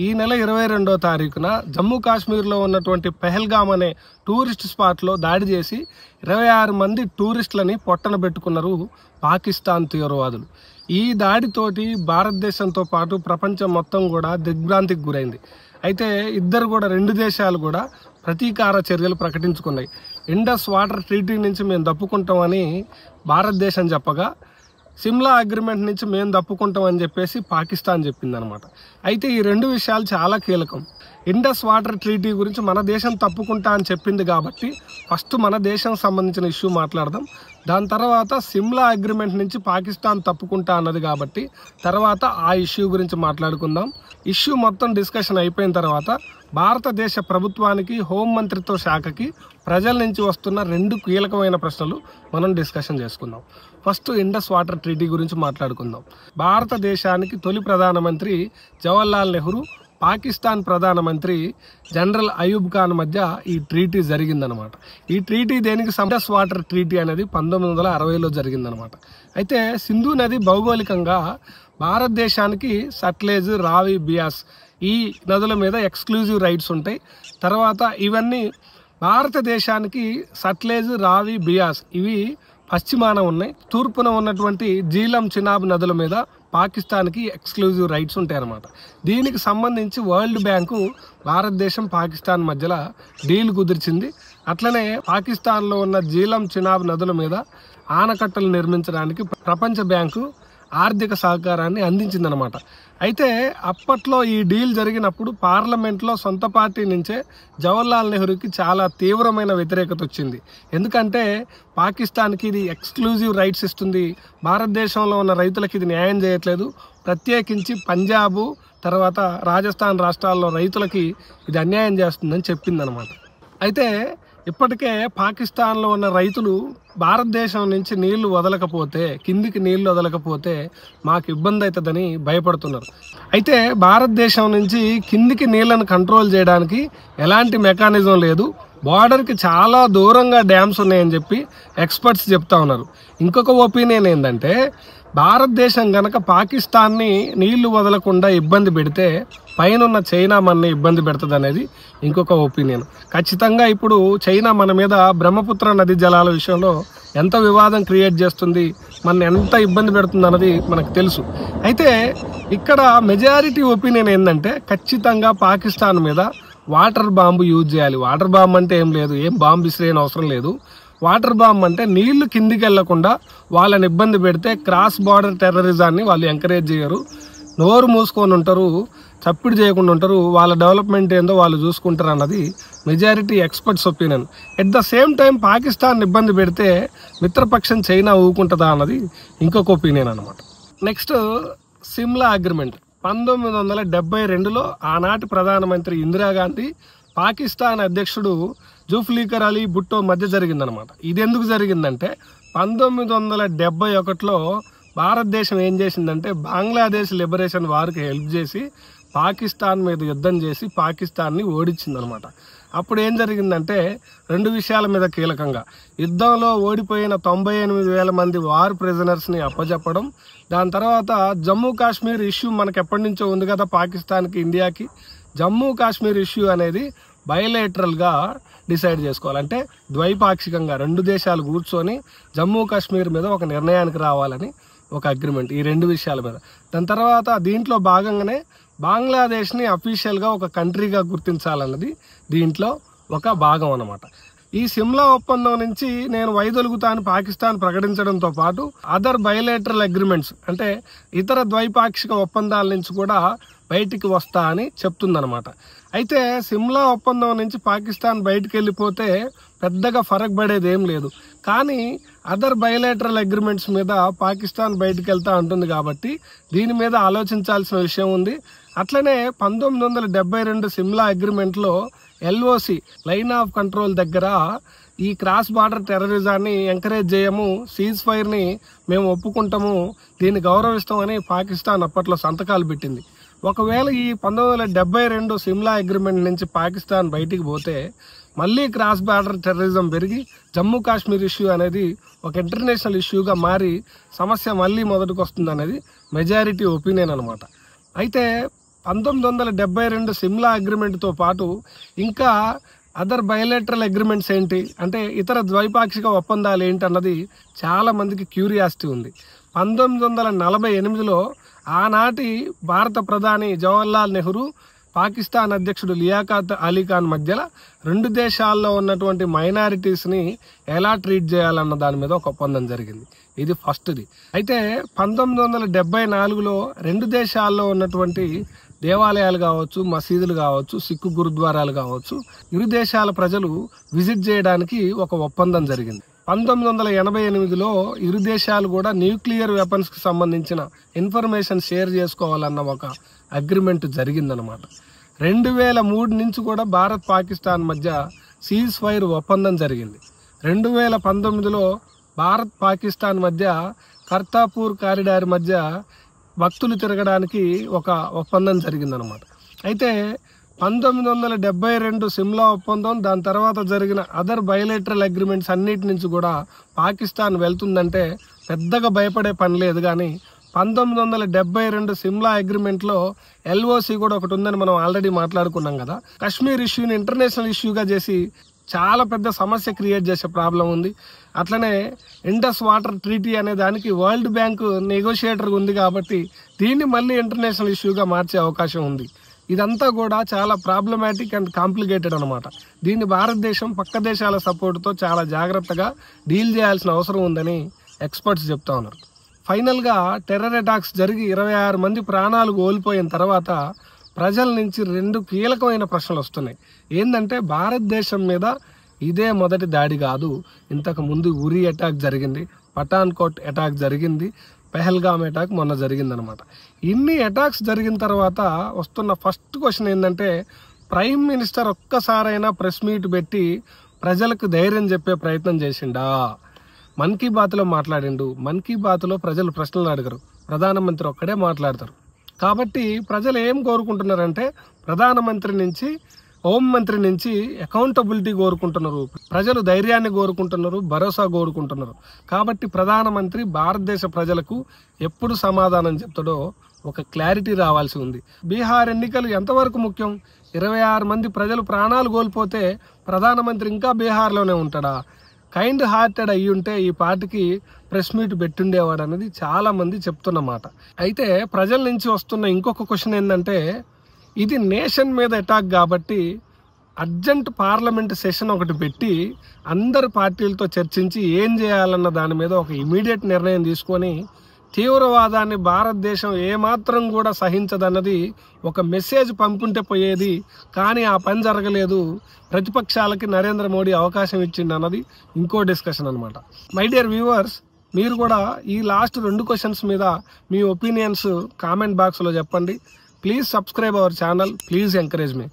ఈ నెల 22వ తారీఖున జమ్మూ కాశ్మీర్లో ఉన్నటువంటి పెహల్గామ్ అనే టూరిస్ట్ స్పాట్లో దాడి చేసి 26 మంది టూరిస్టులని పొట్టన పెట్టుకున్నారు పాకిస్తాన్ తీవ్రవాదులు. ఈ దాడితోటి భారతదేశంతో పాటు ప్రపంచం మొత్తం కూడా దిగ్భ్రాంతికి గురైంది. అయితే రెండు దేశాలు కూడా ప్రతీకార చర్యలు ప్రకటించుకున్నాయి. ఇండస్ వాటర్ ట్రీటీ నుంచి మేము తప్పుకుంటామని భారతదేశం చెప్పగా, సిమ్లా అగ్రిమెంట్ నుంచి మేము తప్పుకుంటామని చెప్పేసి పాకిస్తాన్ చెప్పిందనమాట. అయితే ఈ రెండు విషయాలు చాలా కీలకం. ఇండస్ వాటర్ ట్రీటీ గురించి మన దేశం తప్పుకుంటా అని చెప్పింది కాబట్టి ఫస్ట్ మన దేశం సంబంధించిన ఇష్యూ మాట్లాడదాం. దాని తర్వాత సిమ్లా అగ్రిమెంట్ నుంచి పాకిస్తాన్ తప్పుకుంటా అన్నది కాబట్టి తర్వాత ఆ ఇష్యూ గురించి మాట్లాడుకుందాం. ఇష్యూ మొత్తం డిస్కషన్ అయిపోయిన తర్వాత భారతదేశ ప్రభుత్వానికి హోంమంత్రిత్వ శాఖకి ప్రజల నుంచి వస్తున్న 2 కీలకమైన ప్రశ్నలు మనం డిస్కషన్ చేసుకుందాం. ఫస్ట్ ఇండస్ వాటర్ ట్రీటీ గురించి మాట్లాడుకుందాం. భారతదేశానికి తొలి ప్రధానమంత్రి జవహర్లాల్ నెహ్రూ, పాకిస్తాన్ ప్రధానమంత్రి జనరల్ అయూబ్ ఖాన్ మధ్య ఈ ట్రీటీ జరిగిందనమాట. ఈ ట్రీటీ దేనికి ఇండస్ వాటర్ ట్రీటీ అనేది 1960లో జరిగిందనమాట. అయితే సింధు నది భౌగోళికంగా భారతదేశానికి సట్లెజ్, రావి, బియాస్ ఈ నదుల మీద ఎక్స్క్లూజివ్ రైట్స్ ఉంటాయి. తర్వాత ఇవన్నీ భారతదేశానికి సట్లెజ్, రావి, బియాస్ ఇవి పశ్చిమాన ఉన్నాయి. తూర్పున ఉన్నటువంటి జీలం, చినాబ్ నదుల మీద పాకిస్తాన్కి ఎక్స్క్లూజివ్ రైట్స్ ఉంటాయి అన్నమాట. దీనికి సంబంధించి వరల్డ్ బ్యాంకు భారతదేశం, పాకిస్తాన్ మధ్యలో డీల్ కుదిర్చింది. అట్లనే పాకిస్తాన్లో ఉన్న జీలం, చినాబ్ నదుల మీద ఆనకట్టలు నిర్మించడానికి ప్రపంచ బ్యాంకు ఆర్థిక సహకారాన్ని అందించిందనమాట. అయితే అప్పట్లో ఈ డీల్ జరిగినప్పుడు పార్లమెంట్లో సొంత పార్టీ నుంచే జవహర్లాల్ నెహ్రూకి చాలా తీవ్రమైన వ్యతిరేకత వచ్చింది. ఎందుకంటే పాకిస్తాన్కి ఇది ఎక్స్క్లూజివ్ రైట్స్ ఇస్తుంది, భారతదేశంలో ఉన్న రైతులకి ఇది న్యాయం చేయట్లేదు, ప్రత్యేకించి పంజాబు తర్వాత రాజస్థాన్ రాష్ట్రాల్లో రైతులకి ఇది అన్యాయం చేస్తుందని చెప్పిందనమాట. అయితే ఇప్పటికే పాకిస్తాన్లో ఉన్న రైతులు భారతదేశం నుంచి నీళ్లు వదలకపోతే, కిందికి నీళ్లు వదలకపోతే మాకు ఇబ్బంది అవుతుందని భయపడుతున్నారు. అయితే భారతదేశం నుంచి కిందికి నీళ్లను కంట్రోల్ చేయడానికి ఎలాంటి మెకానిజం లేదు, బార్డర్కి చాలా దూరంగా డ్యామ్స్ ఉన్నాయని చెప్పి ఎక్స్పర్ట్స్ చెప్తా ఉన్నారు. ఇంకొక ఒపీనియన్ ఏంటంటే, భారతదేశం గనక పాకిస్తాన్ని నీళ్లు వదలకుండా ఇబ్బంది పెడితే పైన చైనా మనని ఇబ్బంది పెడుతుంది అనేది ఇంకొక ఒపీనియన్. ఖచ్చితంగా ఇప్పుడు చైనా మన మీద బ్రహ్మపుత్ర నది జలాల విషయంలో ఎంత వివాదం క్రియేట్ చేస్తుంది, మన ఎంత ఇబ్బంది పెడుతుంది అన్నది మనకు తెలుసు. అయితే ఇక్కడ మెజారిటీ ఒపీనియన్ ఏంటంటే, ఖచ్చితంగా పాకిస్తాన్ మీద వాటర్ బాంబు యూజ్ చేయాలి. వాటర్ బాంబు అంటే ఏం లేదు, ఏం బాంబు విసిరేయని అవసరం లేదు. వాటర్ బాంబ్ అంటే నీళ్లు కిందికి వెళ్లకుండా వాళ్ళని ఇబ్బంది పెడితే క్రాస్ బార్డర్ టెర్రరిజాన్ని వాళ్ళు ఎంకరేజ్ చేయరు, నోరు మూసుకొని ఉంటారు, చప్పుడు చేయకుండా ఉంటారు, వాళ్ళ డెవలప్మెంట్ ఏందో వాళ్ళు చూసుకుంటారు అన్నది majority experts opinion. At the same time Pakistan ఇబ్బంది పెడితే మిత్రపక్షం చైనా ఊకుంటుందా అన్నది ఇంకొక ఒపీనియన్ అనమాట. నెక్స్ట్ సిమ్లా అగ్రిమెంట్ 1972లో ఆనాటి ప్రధానమంత్రి ఇందిరాగాంధీ, పాకిస్తాన్ అధ్యక్షుడు జుల్ఫికర్ అలీ భుట్టో మధ్య జరిగిందనమాట. ఇది ఎందుకు జరిగిందంటే, 1971లో భారతదేశం ఏం చేసిందంటే బంగ్లాదేశ్ లిబరేషన్ వార్కి హెల్ప్ చేసి పాకిస్తాన్ మీద యుద్ధం చేసి పాకిస్తాన్ని ఓడించిందనమాట. అప్పుడు ఏం జరిగిందంటే 2 విషయాల మీద కీలకంగా, యుద్ధంలో ఓడిపోయిన 98,000 మంది వార్ ప్రిజనర్స్ని అప్పచెప్పడం, దాని తర్వాత జమ్మూ కాశ్మీర్ ఇష్యూ మనకు ఎప్పటి నుంచో ఉంది కదా పాకిస్తాన్కి, ఇండియాకి. జమ్మూ కాశ్మీర్ ఇష్యూ అనేది బయలేటరల్గా డిసైడ్ చేసుకోవాలంటే ద్వైపాక్షికంగా 2 దేశాలు కూర్చొని జమ్మూ కాశ్మీర్ మీద ఒక నిర్ణయానికి రావాలని ఒక అగ్రిమెంట్, ఈ 2 విషయాల మీద. దాని తర్వాత దీంట్లో భాగంగానే బంగ్లాదేశ్ని అఫీషియల్గా ఒక కంట్రీగా గుర్తించాలన్నది దీంట్లో ఒక భాగం అన్నమాట. ఈ సిమ్లా ఒప్పందం నుంచి నేను వైదొలుగుతాను పాకిస్తాన్ ప్రకటించడంతో పాటు అదర్ బయలేటరల్ అగ్రిమెంట్స్ అంటే ఇతర ద్వైపాక్షిక ఒప్పందాల నుంచి కూడా బయటికి వస్తా అని చెప్తుందనమాట. అయితే సిమ్లా ఒప్పందం నుంచి పాకిస్తాన్ బయటికి వెళ్ళిపోతే పెద్దగా ఫరక్ పడేది ఏం లేదు, కానీ అదర్ బయలేటరల్ అగ్రిమెంట్స్ మీద పాకిస్తాన్ బయటికి వెళ్తా ఉంటుంది కాబట్టి దీని మీద ఆలోచించాల్సిన విషయం ఉంది. అట్లనే 1972 సిమ్లా అగ్రిమెంట్లో LOC లైన్ ఆఫ్ కంట్రోల్ దగ్గర ఈ క్రాస్ బార్డర్ టెర్రరిజాన్ని ఎంకరేజ్ చేయము, సీజ్ ఫైర్ని మేము ఒప్పుకుంటాము, దీన్ని గౌరవిస్తామని పాకిస్తాన్ అప్పట్లో సంతకాలు పెట్టింది. ఒకవేళ ఈ 1972 సిమ్లా అగ్రిమెంట్ నుంచి పాకిస్తాన్ బయటికి పోతే మళ్ళీ క్రాస్ బార్డర్ టెర్రరిజం పెరిగి జమ్మూ కాశ్మీర్ ఇష్యూ అనేది ఒక ఇంటర్నేషనల్ ఇష్యూగా మారి సమస్య మళ్ళీ మొదటికి వస్తుంది అనేది మెజారిటీ ఒపీనియన్ అనమాట. అయితే 1972 సిమ్లా అగ్రిమెంట్తో పాటు ఇంకా అదర్ బయోలేటరల్ అగ్రిమెంట్స్ ఏంటి, అంటే ఇతర ద్వైపాక్షిక ఒప్పందాలు ఏంటి అన్నది చాలా మందికి క్యూరియాసిటీ ఉంది. 1948లో ఆనాటి భారత ప్రధాని జవహర్లాల్ నెహ్రూ, పాకిస్తాన్ అధ్యక్షుడు లియాఖత్ అలీ ఖాన్ మధ్యలో రెండు దేశాల్లో ఉన్నటువంటి మైనారిటీస్ని ఎలా ట్రీట్ చేయాలన్న దాని మీద ఒక ఒప్పందం జరిగింది. ఇది ఫస్ట్ది. అయితే 1974లో రెండు దేశాల్లో ఉన్నటువంటి దేవాలయాలు కావచ్చు, మసీదులు కావచ్చు, సిక్కు గురుద్వారాలు కావచ్చు, ఇరు దేశాల ప్రజలు విజిట్ చేయడానికి ఒక ఒప్పందం జరిగింది. 1988లో ఇరు దేశాలు కూడా న్యూక్లియర్ వెపన్స్కి సంబంధించిన ఇన్ఫర్మేషన్ షేర్ చేసుకోవాలన్న ఒక అగ్రిమెంట్ జరిగిందనమాట. 2003 నుంచి కూడా భారత్ పాకిస్తాన్ మధ్య సీజ్ ఫైర్ ఒప్పందం జరిగింది. 2019లో భారత్ పాకిస్తాన్ మధ్య కర్తాపూర్ కారిడార్ మధ్య భక్తులు తిరగడానికి ఒక ఒప్పందం జరిగిందనమాట. అయితే 1972 సిమ్లా ఒప్పందం, దాని తర్వాత జరిగిన అదర్ బయోలేటరల్ అగ్రిమెంట్స్ అన్నిటి నుంచి కూడా పాకిస్తాన్ వెళ్తుందంటే పెద్దగా భయపడే పని లేదు. కానీ 1972 సిమ్లా అగ్రిమెంట్లో ఎల్ఓసి కూడా ఒకటి ఉందని మనం ఆల్రెడీ మాట్లాడుకున్నాం కదా. కశ్మీర్ ఇష్యూని ఇంటర్నేషనల్ ఇష్యూగా చేసి చాలా పెద్ద సమస్య క్రియేట్ చేసే ప్రాబ్లం ఉంది. అట్లనే ఇండస్ వాటర్ ట్రీటీ అనే దానికి వరల్డ్ బ్యాంక్ నెగోషియేటర్ ఉంది కాబట్టి దీన్ని మళ్ళీ ఇంటర్నేషనల్ ఇష్యూగా మార్చే అవకాశం ఉంది. ఇదంతా కూడా చాలా ప్రాబ్లమాటిక్ అండ్ కాంప్లికేటెడ్ అనమాట. దీన్ని భారతదేశం పక్క దేశాల సపోర్టుతో చాలా జాగ్రత్తగా డీల్ చేయాల్సిన అవసరం ఉందని ఎక్స్పర్ట్స్ చెప్తా ఉన్నారు. ఫైనల్గా టెర్రర్ అటాక్స్ జరిగి 26 మంది ప్రాణాలు కోల్పోయిన తర్వాత ప్రజల నుంచి 2 కీలకమైన ప్రశ్నలు వస్తున్నాయి. ఏంటంటే భారతదేశం మీద ఇదే మొదటి దాడి కాదు. ఇంతకు ముందు ఉరి అటాక్ జరిగింది, పఠాన్కోట్ అటాక్ జరిగింది, పెహల్గామ్ అటాక్ మొన్న జరిగిందనమాట. ఇన్ని అటాక్స్ జరిగిన తర్వాత వస్తున్న ఫస్ట్ క్వశ్చన్ ఏంటంటే, ప్రైమ్ మినిస్టర్ ఒక్కసారైనా ప్రెస్ మీట్ పెట్టి ప్రజలకు ధైర్యం చెప్పే ప్రయత్నం చేసిండా? మన్ కీ బాత్లో మాట్లాడిండు. మన్ కీ బాత్లో ప్రజలు ప్రశ్నలు అడగరు, ప్రధానమంత్రి ఒక్కడే మాట్లాడతారు. కాబట్టి ప్రజలు ఏం కోరుకుంటున్నారంటే ప్రధానమంత్రి నుంచి, హోంమంత్రి నుంచి అకౌంటబిలిటీ కోరుకుంటున్నారు, ప్రజలు ధైర్యాన్ని కోరుకుంటున్నారు, భరోసా కోరుకుంటున్నారు. కాబట్టి ప్రధానమంత్రి భారతదేశ ప్రజలకు ఎప్పుడు సమాధానం చెప్తాడో ఒక క్లారిటీ రావాల్సి ఉంది. బీహార్ ఎన్నికలు ఎంతవరకు ముఖ్యం? 26 మంది ప్రజలు ప్రాణాలు కోల్పోతే ప్రధానమంత్రి ఇంకా బీహార్లోనే ఉంటాడా? కైండ్ హార్టెడ్ అయ్యి ఉంటే ఈ పార్టీకి ప్రెస్ మీట్ పెట్టుండేవాడు అనేది చాలా మంది చెప్తున్నమాట. అయితే ప్రజల నుంచి వస్తున్న ఇంకొక క్వశ్చన్ ఏంటంటే, ఇది నేషన్ మీద అటాక్ కాబట్టి అర్జెంట్ పార్లమెంట్ సెషన్ ఒకటి పెట్టి అందరు పార్టీలతో చర్చించి ఏం చేయాలన్న దాని మీద ఒక ఇమీడియట్ నిర్ణయం తీసుకొని తీవ్రవాదాన్ని భారతదేశం ఏమాత్రం కూడా సహించదన్నది ఒక మెసేజ్ పంపుంటే పోయేది. కానీ ఆ పని జరగలేదు. ప్రతిపక్షాలకి నరేంద్ర మోడీ అవకాశం ఇచ్చింది అన్నది ఇంకో డిస్కషన్ అనమాట. మై డియర్ వ్యూవర్స్, మీరు కూడా ఈ లాస్ట్ 2 క్వశ్చన్స్ మీద మీ ఒపీనియన్స్ కామెంట్ బాక్స్లో చెప్పండి. Please subscribe our channel. Please encourage me.